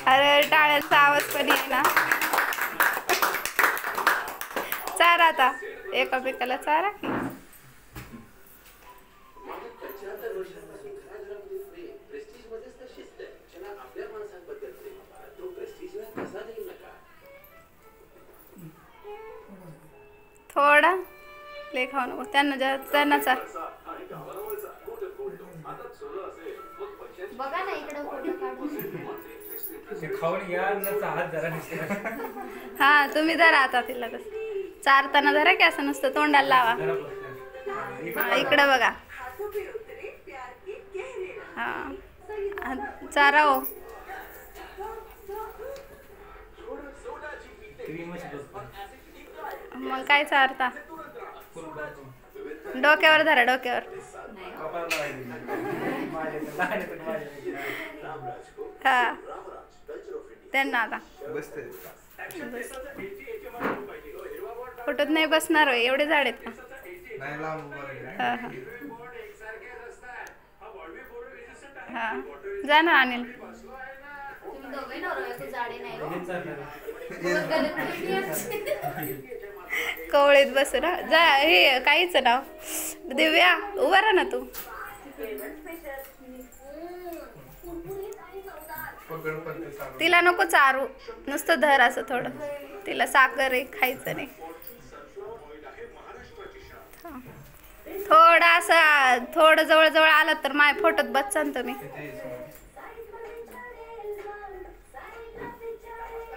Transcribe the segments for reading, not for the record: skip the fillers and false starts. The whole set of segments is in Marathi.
अरे टाळ्यांचा आवाज पण येईना. चारा आता एकामेकाला चारा. थोडा ले खाऊ नको त्यांना त्यांना चार. बघा ना इकडे फोटो काढून. हा तुम्ही धरा आता तिला कसं चारताना धरा की असं नुसतं तोंडाला लावा. इकडे बघा. हा चारा हो. मग काय चारता डोक्यावर धरा डोक्यावर. हा त्यांना आता फोटोत नाही बसणार होय एवढे झाड आहेत का. हा हा जा ना अनिल. कवळीत बसू ना जा. हे काहीच नाव दिव्या उभा राहा ना तू. तिला नको चारू नुसतं धर असं थोडं. तिला साखर आहे खायचं नाही. थोडं असं थोडं जवळ जवळ आलं तर माझ्या फोटोत बसचा ना तुम्ही.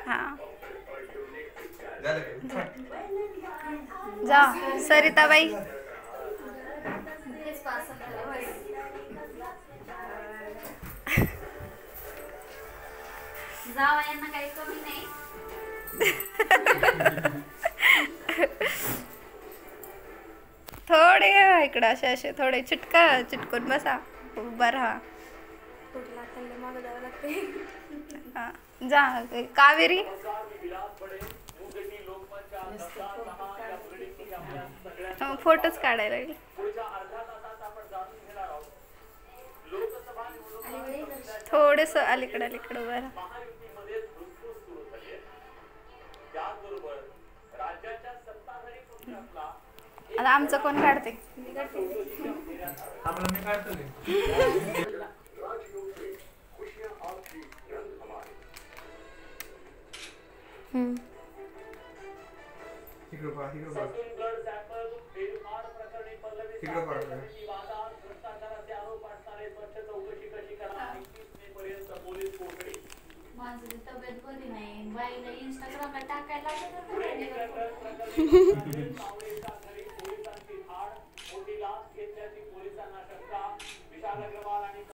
हा जा सरिताबाई. जावयांना काही कमी नाही. थोडे इकडं असे असे थोडे चिटकून बसा. उभा राहा. हा जा कावेरी. फोटोच काढायला लागले. थोडेस अलीकडे उभं राहा. आता आमचं कोण काढते. माझी तब्येत बरी नाही. बाईला इंस्टाग्रामला टाकायला